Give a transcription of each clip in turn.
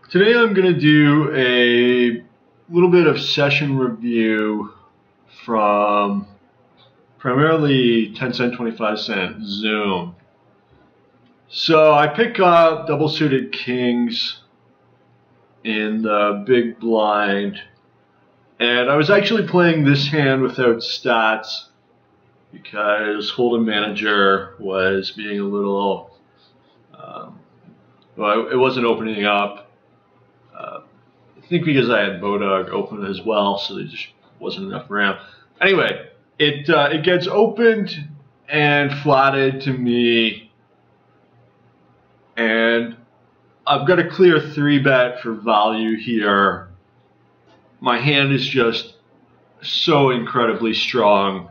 Today I'm going to do a little bit of session review from primarily 10-cent, 25-cent Zoom. So I pick up double suited kings in the big blind, and I was actually playing this hand without stats because Hold'em Manager was being a little, well, it wasn't opening up. I think because I had Bodog open as well, so there just wasn't enough RAM. Anyway, it gets opened and flatted to me, and I've got a clear 3-bet for value here. My hand is just so incredibly strong,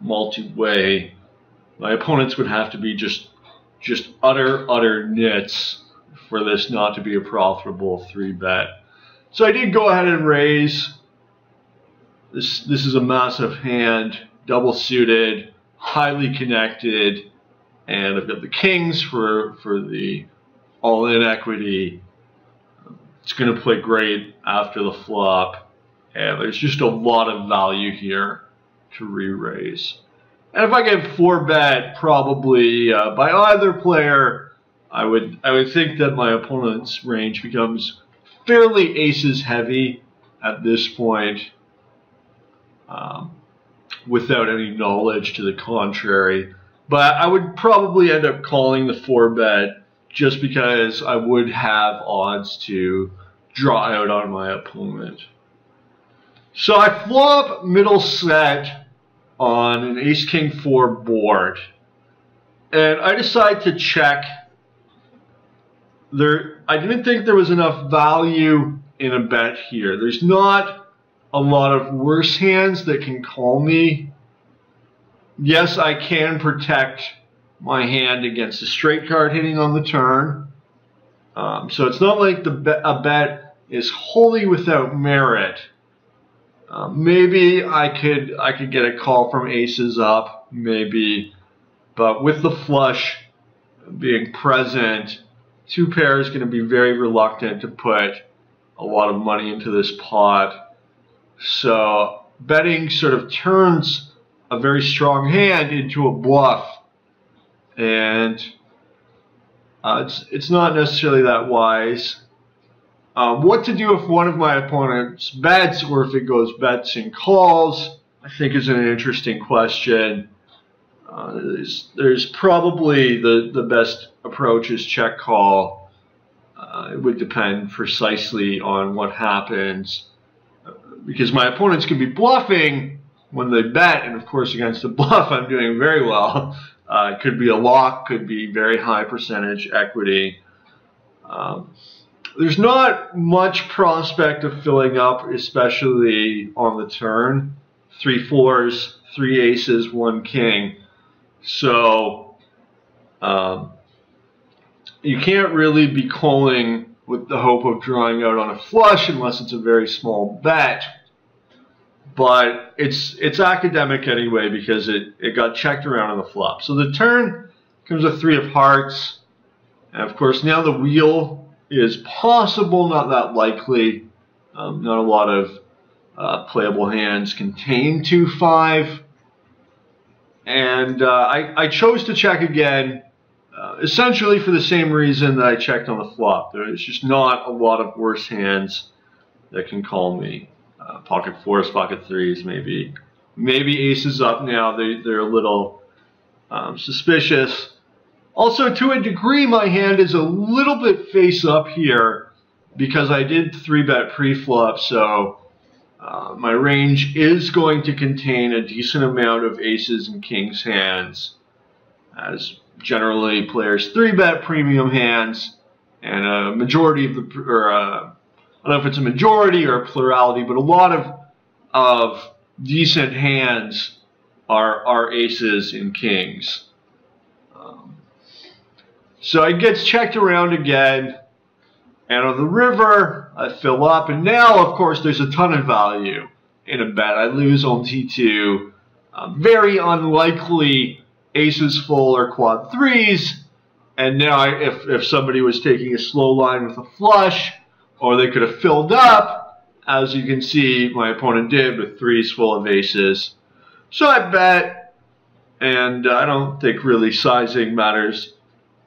multi-way. My opponents would have to be just utter nits for this not to be a profitable 3-bet. So I did go ahead and raise. This is a massive hand, double suited, highly connected, and I've got the kings for the all-in equity. It's going to play great after the flop, and there's just a lot of value here to re-raise. And if I get 4-bet, probably by either player, I would think that my opponent's range becomes fairly aces heavy at this point, without any knowledge to the contrary. But I would probably end up calling the 4-bet just because I would have odds to draw out on my opponent. So I flop middle set on an ace-king-4 board, and I decide to check. I didn't think there was enough value in a bet here. There's not a lot of worse hands that can call me. Yes, I can protect my hand against a straight card hitting on the turn. So it's not like a bet is wholly without merit. Maybe I could get a call from aces up, maybe, but with the flush being present, 2 pair is going to be very reluctant to put a lot of money into this pot. So betting sort of turns a very strong hand into a bluff, and it's not necessarily that wise. What to do if one of my opponents bets, or if it goes bets and calls, I think is an interesting question. There's probably the best approach is check call. It would depend precisely on what happens, because my opponents could be bluffing when they bet, and of course against a bluff I'm doing very well. It could be a lock, could be very high percentage equity. There's not much prospect of filling up, especially on the turn. 3 fours, 3 aces, 1 king. So you can't really be calling with the hope of drawing out on a flush unless it's a very small bet. But it's academic anyway because it got checked around on the flop. So the turn comes a 3 of hearts. And of course now the wheel is possible, not that likely. Not a lot of playable hands contain 2-5. And I chose to check again, essentially for the same reason that I checked on the flop. There's just not a lot of worse hands that can call me. Pocket 4s, pocket 3s, maybe aces up now. They're a little suspicious. Also, to a degree, my hand is a little bit face up here because I did 3-bet pre-flop, so my range is going to contain a decent amount of aces and kings hands, as generally players 3-bet premium hands, and a majority of I don't know if it's a majority or a plurality, but a lot of decent hands are aces and kings. So it gets checked around again, and on the river I fill up, and now of course there's a ton of value in a bet. I lose on T2. Very unlikely aces full or quad 3s, And now if somebody was taking a slow line with a flush, or they could have filled up, as you can see my opponent did with threes full of aces. So I bet, and I don't think really sizing matters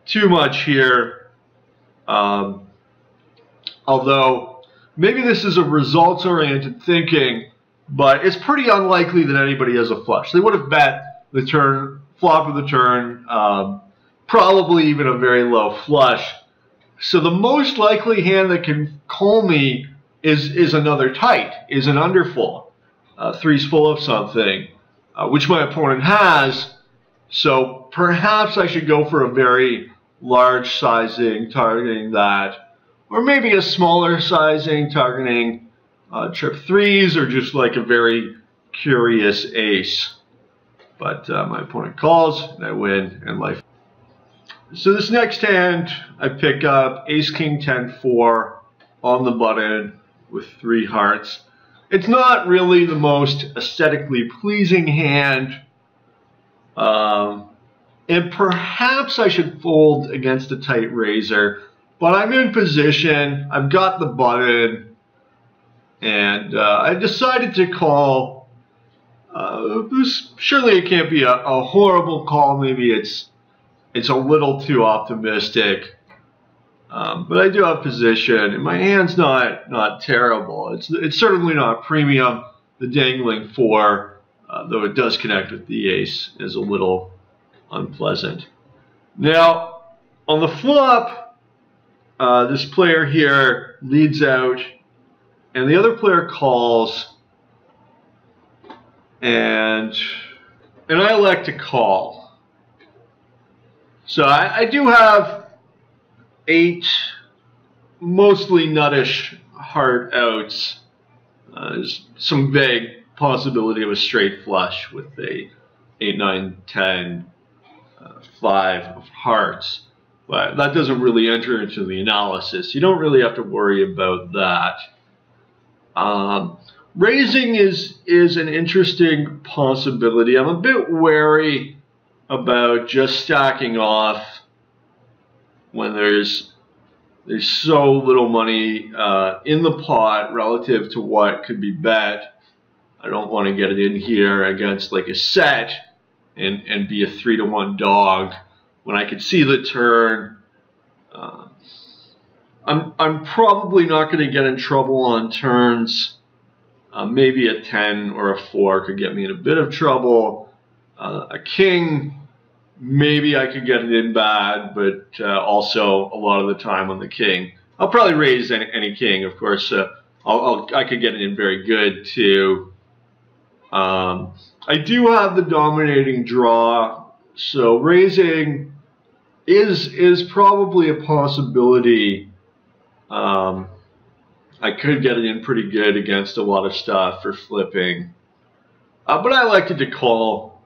too much here. Although maybe this is a results-oriented thinking, but it's pretty unlikely that anybody has a flush. They would have bet the turn, flop of the turn, probably even a very low flush. So the most likely hand that can call me is another tight, is an underfull, threes full of something, which my opponent has. So perhaps I should go for a very large sizing targeting that, or maybe a smaller sizing targeting trip threes, or just like a very curious ace. But my opponent calls, and I win, and life. So this next hand, I pick up ace, king, 10, 4 on the button with 3 hearts. It's not really the most aesthetically pleasing hand. And perhaps I should fold against a tight razor, but I'm in position, I've got the button, and I decided to call. Surely it can't be a horrible call. Maybe it's a little too optimistic, but I do have position, and my hand's not terrible. It's certainly not premium. The dangling 4, though it does connect with the ace, is a little unpleasant. Now, on the flop, this player here leads out, and the other player calls, and I elect to call. So I do have 8 mostly nuttish heart outs. There's some vague possibility of a straight flush with a 8, 9, 10, 5 of hearts. But that doesn't really enter into the analysis. You don't really have to worry about that. Raising is an interesting possibility. I'm a bit wary about just stacking off when there's so little money in the pot relative to what could be bet. I don't want to get it in here against like a set and be a 3-to-1 dog when I could see the turn. I'm probably not going to get in trouble on turns. Maybe a 10 or a 4 could get me in a bit of trouble. A king, maybe I could get it in bad, but also a lot of the time on the king, I'll probably raise any king. Of course, I could get it in very good too. I do have the dominating draw, so raising is probably a possibility. I could get it in pretty good against a lot of stuff for flipping, but I elected to call,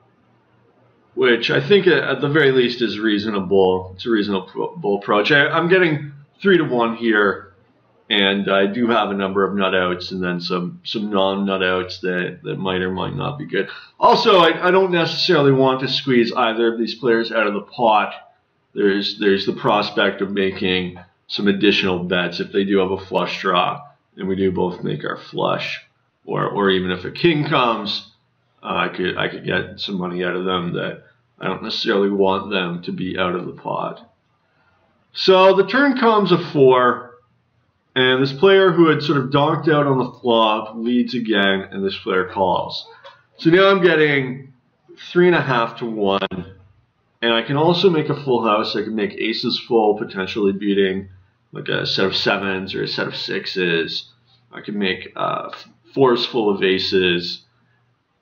which I think at the very least is reasonable. It's a reasonable approach. I'm getting 3-to-1 here, and I do have a number of nut outs and then some non-nut outs that might or might not be good. Also, I don't necessarily want to squeeze either of these players out of the pot. There's the prospect of making some additional bets if they do have a flush draw and we do both make our flush, or even if a king comes, I could get some money out of them that I don't necessarily want them to be out of the pot. So the turn comes a 4, and this player who had sort of donked out on the flop leads again, and this player calls. So now I'm getting 3.5 to 1, and I can also make a full house. I can make aces full, potentially beating like a set of 7s or a set of 6s. I can make 4s full of aces.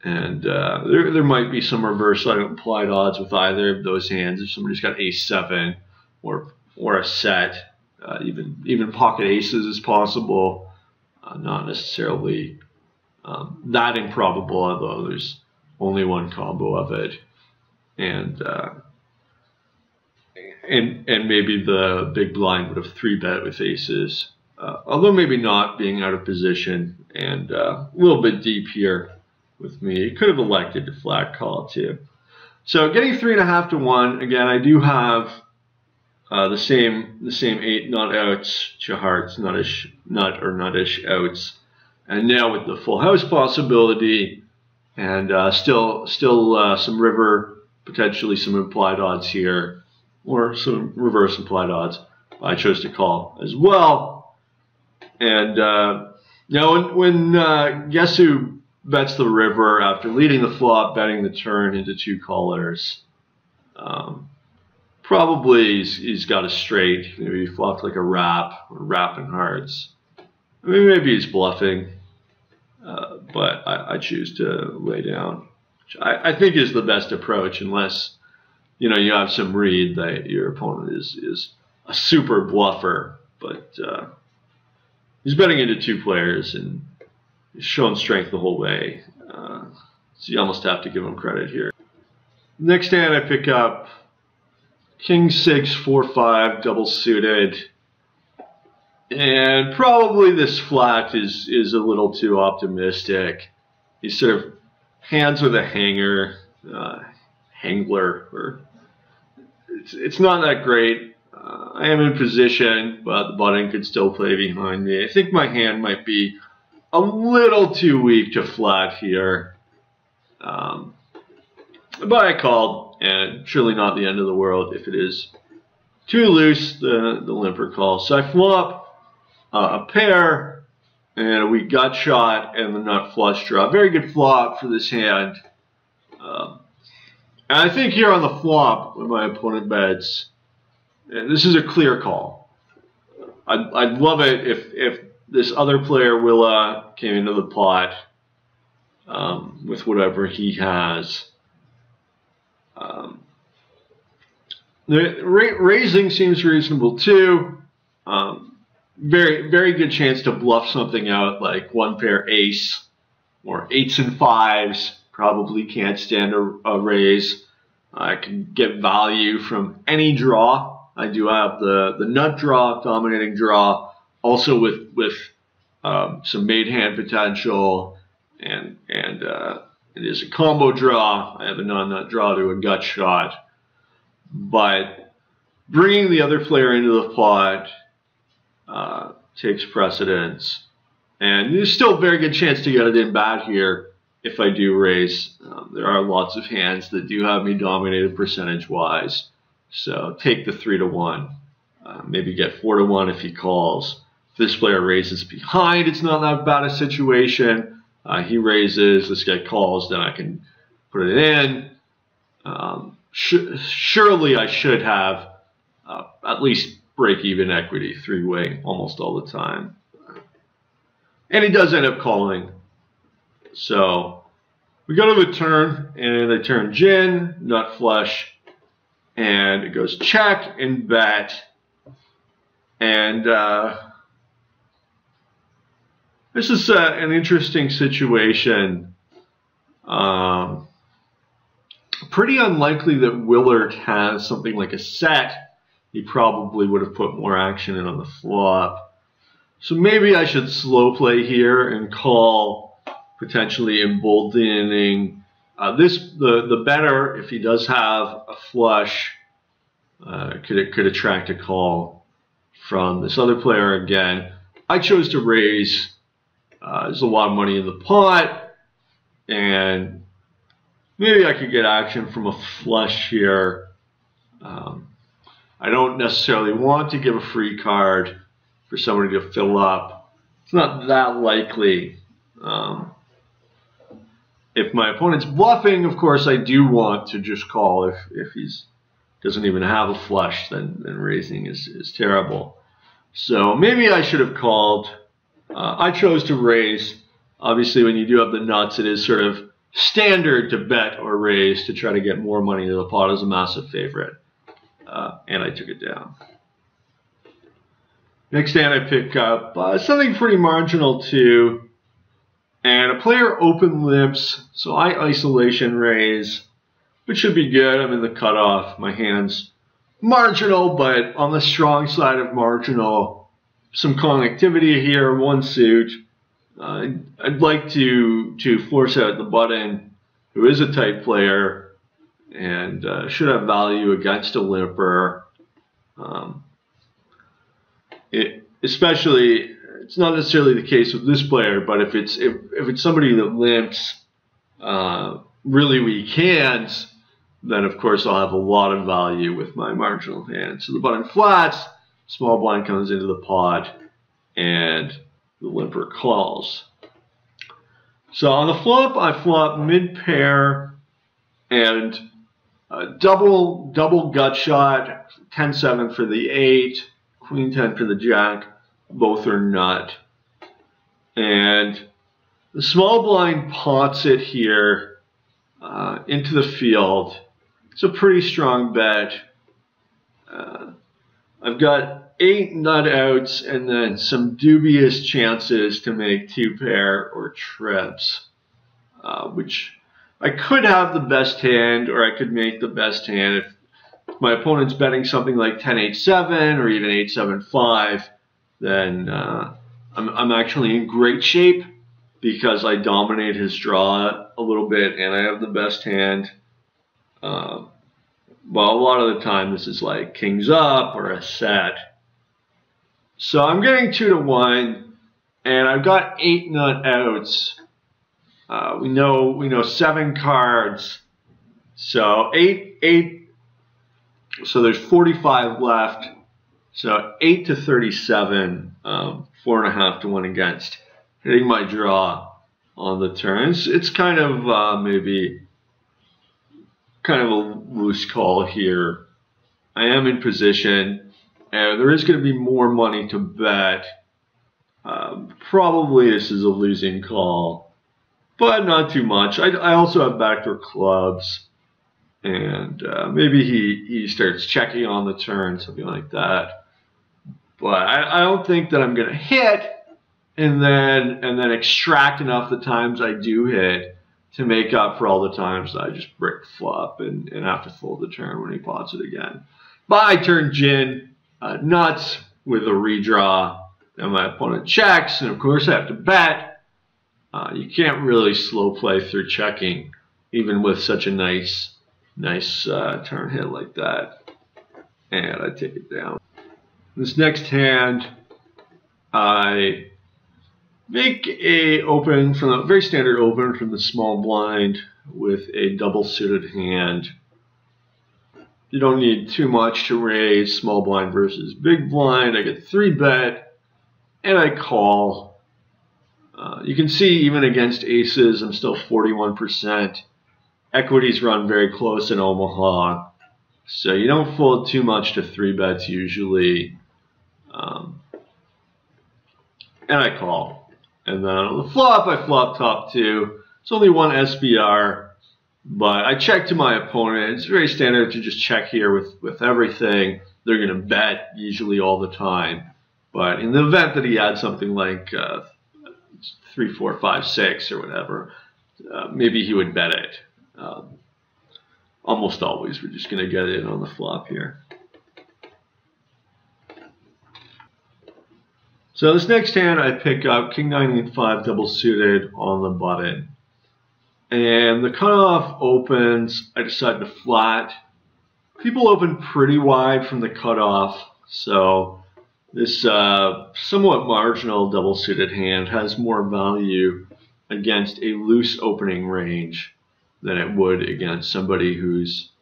And there might be some reverse implied odds with either of those hands. If somebody's got ace 7 or a set, even pocket aces is possible. Not necessarily that improbable, although there's only one combo of it. And maybe the big blind would have 3-bet with aces, although maybe not, being out of position and a little bit deep here. With me, you could have elected to flat call too. So getting 3.5 to 1. Again, I do have the same 8 nut outs to hearts, nuttish outs, and now with the full house possibility, and still some river, potentially some implied odds here, or some reverse implied odds. I chose to call as well, and now when guess who bets the river after leading the flop, betting the turn into 2 callers. Probably he's got a straight. Maybe he flopped like a wrap or wrap in hearts. I mean, maybe he's bluffing, but I choose to lay down, which I think is the best approach, unless you have some read that your opponent is a super bluffer. But he's betting into 2 players and he's shown strength the whole way, so you almost have to give him credit here. Next hand I pick up King 6, 4, 5, double suited, and probably this flat is a little too optimistic. He's sort of hands with a hanger, hangler, or it's not that great. I am in position, but the button could still play behind me. I think my hand might be a little too weak to flat here, but I called. And surely not the end of the world if it is too loose, the limper call. So I flop a pair and a weak gut shot and the nut flush draw. Very good flop for this hand. And I think here on the flop, when my opponent bets, this is a clear call. I'd love it if this other player, Willa, came into the pot with whatever he has. The raising seems reasonable too. Very good chance to bluff something out, like 1 pair ace or 8s and 5s. Probably can't stand a raise. I can get value from any draw. I do have the nut draw, dominating draw, also with some made hand potential, and it is a combo draw. I have a non-nut draw to a gut shot. But bringing the other player into the pot takes precedence. And there's still a very good chance to get it in bad here if I do raise. There are lots of hands that do have me dominated percentage-wise. So take the 3-1. Maybe get 4-1 if he calls. If this player raises behind, it's not that bad a situation. He raises, this guy calls, then I can put it in. Surely I should have at least break-even equity, 3-way almost all the time. And he does end up calling. So we go to the turn, and I turn gin, nut flush, and it goes check and bet. And this is an interesting situation. Pretty unlikely that Willard has something like a set. He probably would have put more action in on the flop. So maybe I should slow play here and call, potentially emboldening the better, if he does have a flush, could attract a call from this other player again. I chose to raise. There's a lot of money in the pot, and maybe I could get action from a flush here. I don't necessarily want to give a free card for somebody to fill up. It's not that likely. If my opponent's bluffing, of course, I do want to just call. If he doesn't even have a flush, then raising is terrible. So maybe I should have called. I chose to raise. Obviously, when you do have the nuts, it is sort of standard to bet or raise to try to get more money into the pot as a massive favorite. And I took it down. Next hand I pick up something pretty marginal too. And a player open limps, so I isolation raise, which should be good. I'm in the cutoff. My hand's marginal, but on the strong side of marginal. Some connectivity here, 1 suit. I'd like to force out the button, who is a tight player, and should have value against a limper. Um, Especially, it's not necessarily the case with this player, but if it's somebody that limps really weak hands, then of course I'll have a lot of value with my marginal hand. So the button flats, small blind comes into the pot, and the limper calls. So on the flop, I flop mid pair and double gut shot, 10-7 for the 8, Queen 10 for the Jack. Both are nut. And the small blind pots it here into the field. It's a pretty strong bet. I've got 8 nut outs and then some dubious chances to make 2 pair or trips, which I could have the best hand or I could make the best hand if my opponent's betting something like 10-8-7 or even 8-7-5, then I'm actually in great shape because I dominate his draw a little bit and I have the best hand. Well, a lot of the time this is like kings up or a set. So I'm getting 2-1 and I've got 8 nut outs. We know 7 cards. So 8. So there's 45 left. So 8 to 37, 4.5 to 1 against. Hitting my draw on the turn. It's kind of maybe kind of a loose call here. I am in position, and there is going to be more money to bet. Probably this is a losing call, but not too much. I also have backdoor clubs, and maybe he starts checking on the turn, something like that. But I don't think that I'm going to hit and then extract enough the times I do hit to make up for all the times that I just brick flop and have to fold the turn when he pots it again. But I turn gin nuts with a redraw, and my opponent checks, and of course I have to bet. You can't really slow play through checking, even with such a nice turn hit like that. And I take it down. This next hand, I make a open from a very standard open from the small blind with a double suited hand. You don't need too much to raise small blind versus big blind. I get 3 bet and I call. You can see even against aces, I'm still 41%. Equities run very close in Omaha, so you don't fold too much to 3 bets usually. And I call. And then on the flop, I flop top 2. It's only 1 SBR, but I check to my opponent. It's very standard to just check here with everything. They're going to bet usually all the time. But in the event that he had something like 3, 4, 5, 6 or whatever, maybe he would bet it. Almost always, we're just going to get it on the flop here. So this next hand, I pick up King 9, 8, 5 double suited on the button. And the cutoff opens, I decide to flat. People open pretty wide from the cutoff, so this somewhat marginal double suited hand has more value against a loose opening range than it would against somebody who's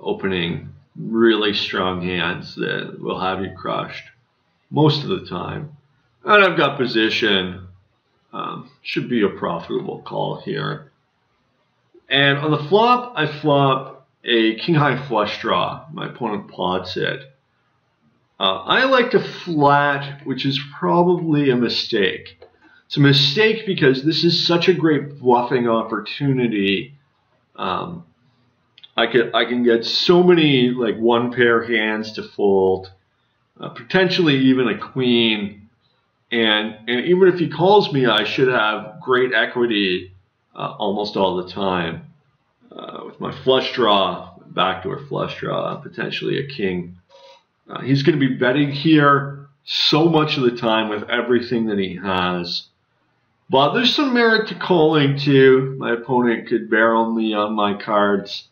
opening really strong hands that will have you crushed most of the time. And I've got position. Should be a profitable call here. And on the flop, I flop a king high flush draw. My opponent pots it. I like to flat, which is probably a mistake. It's a mistake because this is such a great bluffing opportunity. I can get so many like 1 pair hands to fold. Potentially even a queen, and even if he calls me, I should have great equity almost all the time with my flush draw, backdoor flush draw, potentially a king. He's going to be betting here so much of the time with everything that he has, but there's some merit to calling too. My opponent could barrel me on my cards,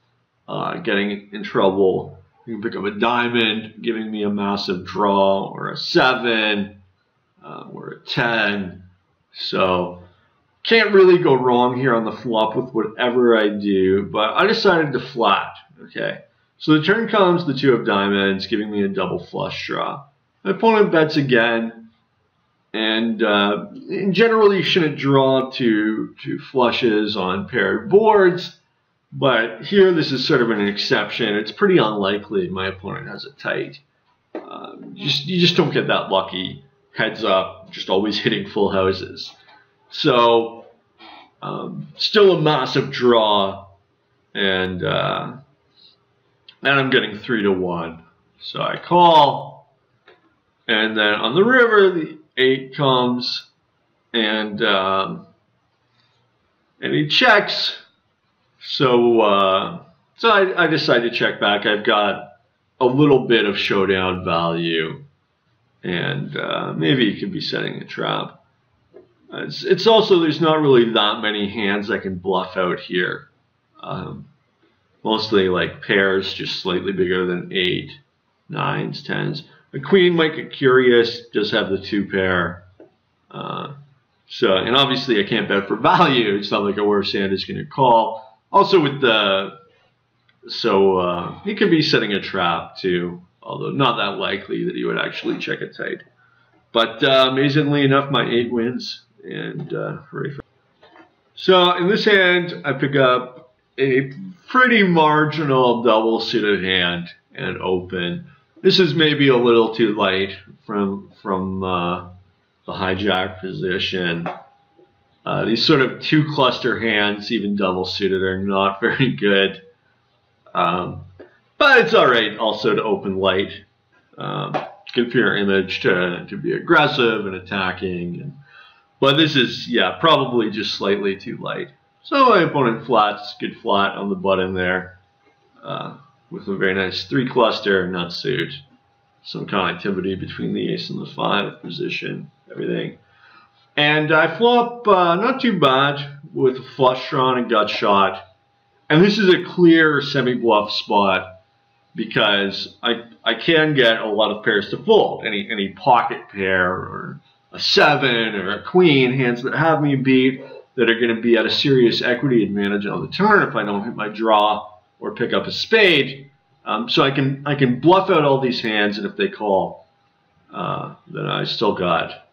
getting in trouble. You can pick up a diamond, giving me a massive draw, or a 7, or a 10. So can't really go wrong here on the flop with whatever I do, but I decided to flat. Okay, so the turn comes, the 2 of diamonds, giving me a double flush draw. My opponent bets again, and in general you shouldn't draw to flushes on paired boards. But here, this is sort of an exception. It's pretty unlikely my opponent has a tight. You just don't get that lucky. Heads up, just always hitting full houses. So, still a massive draw, and I'm getting 3 to 1. So I call, and then on the river, the 8 comes, and he checks. So I decide to check back. I've got a little bit of showdown value, and maybe he could be setting a trap. It's also, there's not really that many hands I can bluff out here. Mostly like pairs, just slightly bigger than 8, 9s, 10s. A queen might get curious, just have the 2 pair. And obviously I can't bet for value. It's not like a worse hand is going to call. Also with he could be setting a trap too, although not that likely that he would actually check a tight. But amazingly enough, my 8 wins, and hooray. So in this hand, I pick up a pretty marginal double suited hand and open. This is maybe a little too light from the hijack position. These sort of 2 cluster hands, even double suited, are not very good. But it's all right also to open light. Good for your image to be aggressive and attacking. But this is, yeah, probably just slightly too light. So my opponent flats, good flat on the button there, with a very nice 3 cluster, nut suit. Some connectivity between the ace and the 5 position, everything. And I flop not too bad with a flush draw and a gut shot. And this is a clear semi-bluff spot because I can get a lot of pairs to fold. Any pocket pair or a 7 or a queen, hands that have me beat, that are going to be at a serious equity advantage on the turn if I don't hit my draw or pick up a spade. So I can bluff out all these hands, and if they call, then I still got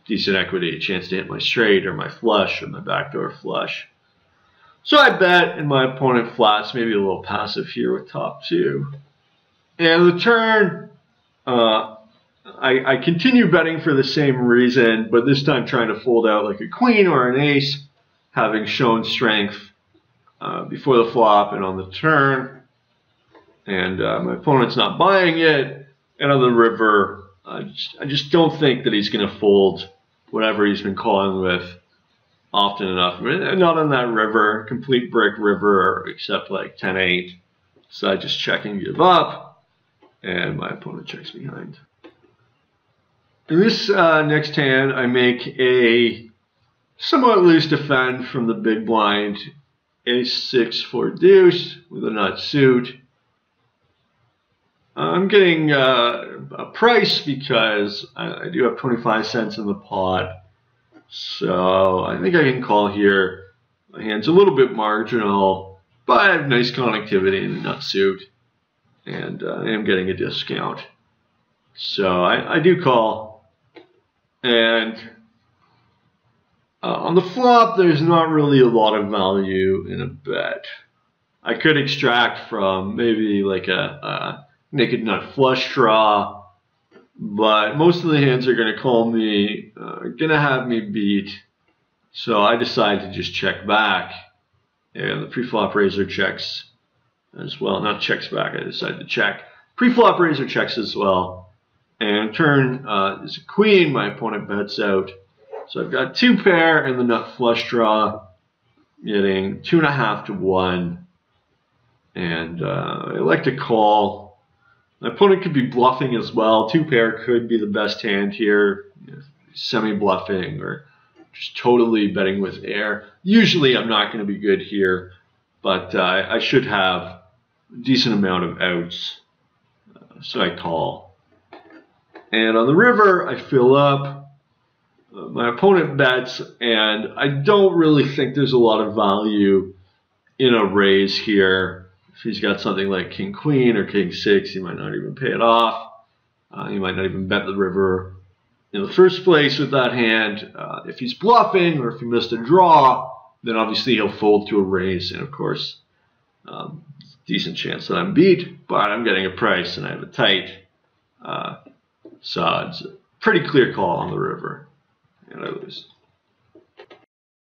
decent equity, a chance to hit my straight or my flush or my backdoor flush. So I bet, and my opponent flats, maybe a little passive here with top 2. And the turn, I continue betting for the same reason, but this time trying to fold out like a queen or an ace, having shown strength before the flop and on the turn. And my opponent's not buying it. And on the river, I just don't think that he's going to fold whatever he's been calling with often enough. Not on that river, complete brick river, except like 10-8. So I just check and give up, and my opponent checks behind. In this next hand, I make a somewhat loose defend from the big blind, ace-6 for deuce with a nut suit. I'm getting a price because I do have 25 cents in the pot. So I think I can call here. My hand's a little bit marginal, but I have nice connectivity in the nut suit, and I am getting a discount. So I do call. And on the flop, there's not really a lot of value in a bet. I could extract from maybe like a naked nut flush draw, but most of the hands are going to call me, going to have me beat. So I decide to just check back, and the pre-flop raiser checks as well. Not checks back, I decide to check. Pre-flop raiser checks as well. And turn is a queen, my opponent bets out. So I've got 2 pair and the nut flush draw, getting 2.5 to 1. And I like to call. My opponent could be bluffing as well. 2 pair could be the best hand here, semi-bluffing or just totally betting with air. Usually I'm not going to be good here, but I should have decent amount of outs. So I call. And on the river, I fill up. My opponent bets, and I don't really think there's a lot of value in a raise here. If he's got something like King Queen or King 6, he might not even pay it off. He might not even bet the river in the first place with that hand. If he's bluffing or if he missed a draw, then obviously he'll fold to a raise. And of course, decent chance that I'm beat, but I'm getting a price and I have a tight. So it's a pretty clear call on the river, and I lose.